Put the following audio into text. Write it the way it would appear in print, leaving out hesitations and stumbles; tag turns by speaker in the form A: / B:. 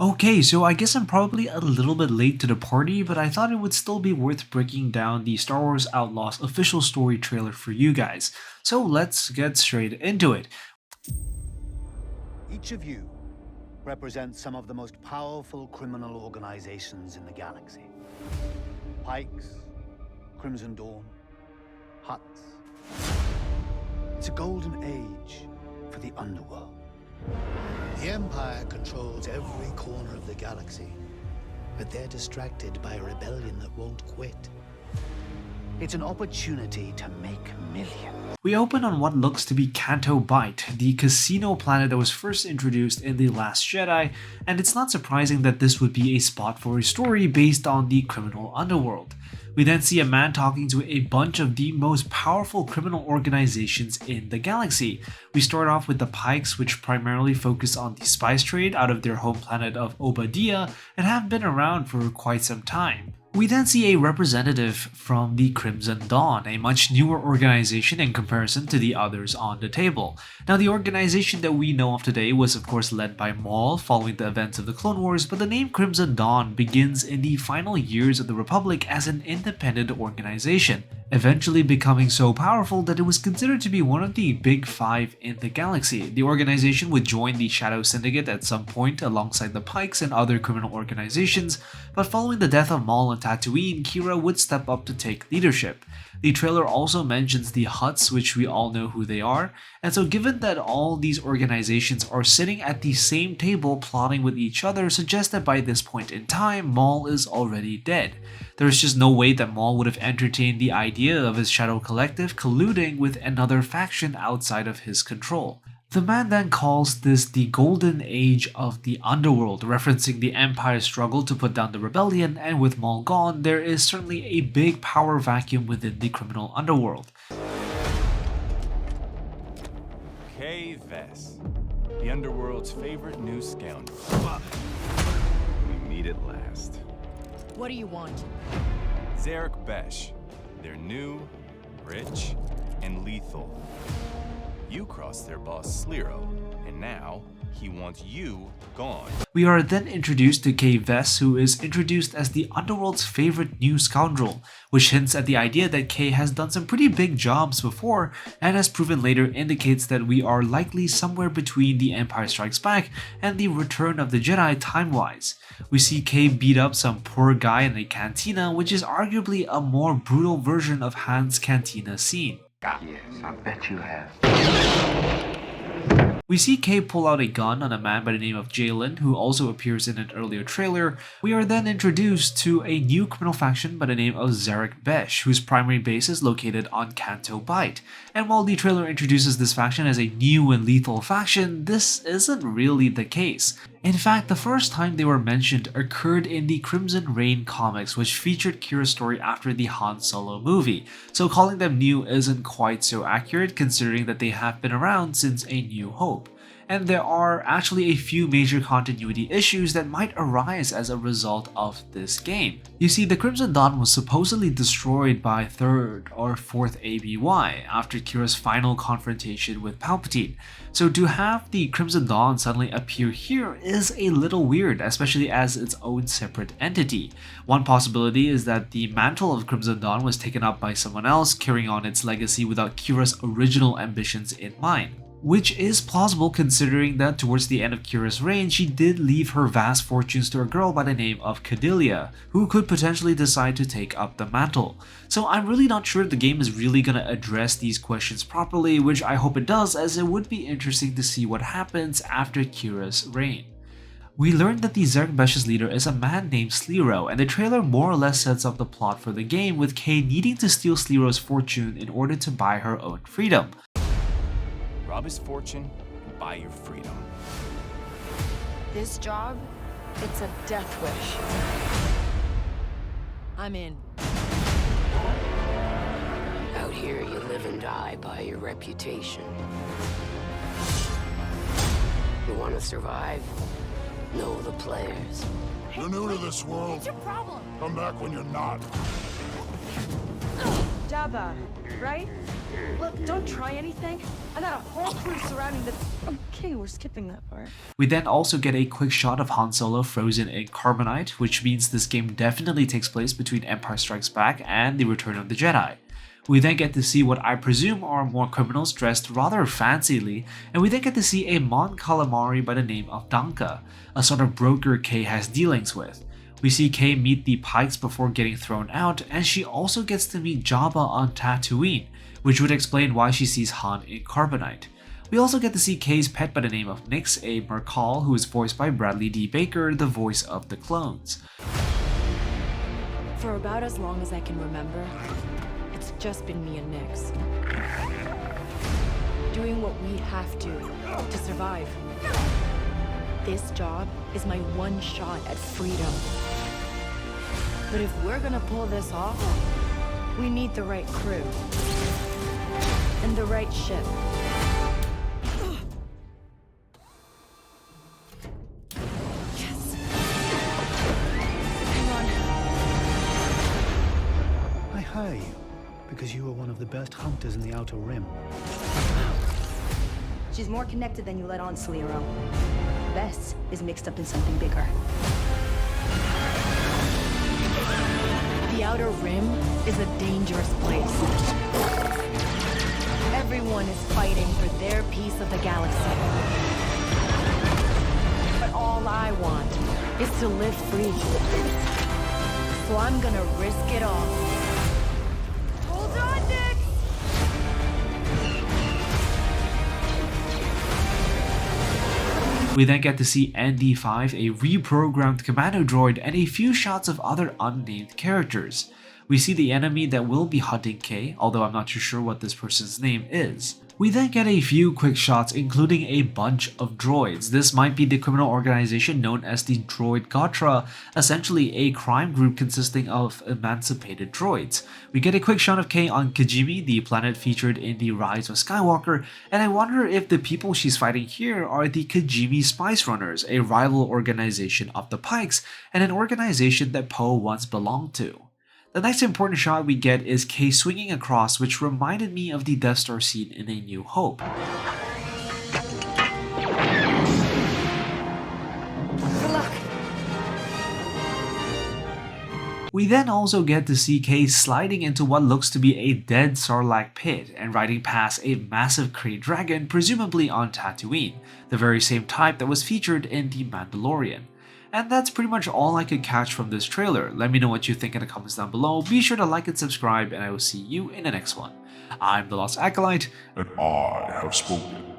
A: Okay, so I guess I'm probably a little bit late to the party, but I thought it would still be worth breaking down the Star Wars Outlaws official story trailer for you guys. So let's get straight into it.
B: Each of you represents some of the most powerful criminal organizations in the galaxy. Pykes, Crimson Dawn, Hutts. It's a golden age for the underworld. The Empire controls every corner of the galaxy, but they're distracted by a rebellion that won't quit. It's an opportunity to make millions.
A: We open on what looks to be Canto Bight, the casino planet that was first introduced in The Last Jedi, and it's not surprising that this would be a spot for a story based on the criminal underworld. We then see a man talking to a bunch of the most powerful criminal organizations in the galaxy. We start off with the Pykes, which primarily focus on the spice trade out of their home planet of Oba Diah and have been around for quite some time. We then see a representative from the Crimson Dawn, a much newer organization in comparison to the others on the table. Now, the organization that we know of today was of course led by Maul following the events of the Clone Wars, but the name Crimson Dawn begins in the final years of the Republic as an independent organization, eventually becoming so powerful that it was considered to be one of the Big Five in the galaxy. The organization would join the Shadow Syndicate at some point alongside the Pykes and other criminal organizations, but following the death of Maul and Tatooine, Qira would step up to take leadership. The trailer also mentions the Hutts, which we all know who they are, and so given that all these organizations are sitting at the same table plotting with each other suggests that by this point in time, Maul is already dead. There is just no way that Maul would have entertained the idea of his Shadow Collective colluding with another faction outside of his control. The man then calls this the golden age of the underworld, referencing the Empire's struggle to put down the rebellion, and with Maul gone, there is certainly a big power vacuum within the criminal underworld.
C: Kay Vess, the underworld's favorite new scoundrel. We meet at last.
D: What do you want?
C: Zarek Besh. They're new, rich, and lethal. You crossed their boss Sliro, and now he wants you gone.
A: We are then introduced to Kay Vess, who is introduced as the underworld's favorite new scoundrel, which hints at the idea that Kay has done some pretty big jobs before, and as proven later indicates that we are likely somewhere between The Empire Strikes Back and The Return of the Jedi time-wise. We see Kay beat up some poor guy in a cantina, which is arguably a more brutal version of Han's cantina scene.
E: Yes, I bet you have.
A: We see Kay pull out a gun on a man by the name of Jalen, who also appears in an earlier trailer. We are then introduced to a new criminal faction by the name of Zarek Besh, whose primary base is located on Canto Bight. And while the trailer introduces this faction as a new and lethal faction, this isn't really the case. In fact, the first time they were mentioned occurred in the Crimson Reign comics, which featured Qira's story after the Han Solo movie, so calling them new isn't quite so accurate considering that they have been around since A New Hope. And there are actually a few major continuity issues that might arise as a result of this game. You see, the Crimson Dawn was supposedly destroyed by 3rd or 4th ABY after Qira's final confrontation with Palpatine, so to have the Crimson Dawn suddenly appear here is a little weird, especially as its own separate entity. One possibility is that the mantle of Crimson Dawn was taken up by someone else carrying on its legacy without Qira's original ambitions in mind. Which is plausible considering that towards the end of Qira's reign, she did leave her vast fortunes to a girl by the name of Cordelia, who could potentially decide to take up the mantle. So I'm really not sure if the game is really gonna address these questions properly, which I hope it does, as it would be interesting to see what happens after Qira's reign. We learned that the Zarek Besh's leader is a man named Sliro, and the trailer more or less sets up the plot for the game, with Kay needing to steal Sliro's fortune in order to buy her own freedom.
C: Rob his fortune and buy your freedom.
D: This job, it's a death wish. I'm in.
F: Out here, you live and die by your reputation. You want to survive? Know the players.
G: You're new to this world.
D: What's your problem?
G: Come back when you're not.
D: Jabba, right? Look, don't try anything. I got a whole crew surrounding the... Okay, we're skipping that part.
A: We then also get a quick shot of Han Solo frozen in carbonite, which means this game definitely takes place between Empire Strikes Back and The Return of the Jedi. We then get to see what I presume are more criminals dressed rather fancily, and we then get to see a Mon Calamari by the name of Danka, a sort of broker Kay has dealings with. We see Kay meet the Pykes before getting thrown out, and she also gets to meet Jabba on Tatooine, which would explain why she sees Han in carbonite. We also get to see Kay's pet by the name of Nix, a Mercal who is voiced by Bradley D. Baker, the voice of the clones.
D: For about as long as I can remember, it's just been me and Nix. Doing what we have to survive. This job is my one shot at freedom. But if we're gonna pull this off, we need the right crew. And the right ship. Yes. Hang on.
B: I hire you because you are one of the best hunters in the Outer Rim.
G: She's more connected than you let on, Sliro. Vess is mixed up in something bigger.
D: The Outer Rim is a dangerous place. Everyone is fighting for their piece of the galaxy. But all I want is to live free. So I'm gonna risk it all. Hold on, Nick!
A: We then get to see ND5, a reprogrammed commando droid, and a few shots of other unnamed characters. We see the enemy that will be hunting Kay, although I'm not too sure what this person's name is. We then get a few quick shots including a bunch of droids. This might be the criminal organization known as the Droid Gotra, essentially a crime group consisting of emancipated droids. We get a quick shot of Kay on Kijimi, the planet featured in The Rise of Skywalker, and I wonder if the people she's fighting here are the Kijimi Spice Runners, a rival organization of the Pykes, and an organization that Poe once belonged to. The next important shot we get is Kay swinging across, which reminded me of the Death Star scene in A New Hope.
G: Good luck.
A: We then also get to see Kay sliding into what looks to be a dead Sarlacc pit and riding past a massive Krayt dragon, presumably on Tatooine, the very same type that was featured in The Mandalorian. And that's pretty much all I could catch from this trailer. Let me know what you think in the comments down below. Be sure to like and subscribe, and I will see you in the next one. I'm the Lost Acolyte,
H: and I have spoken.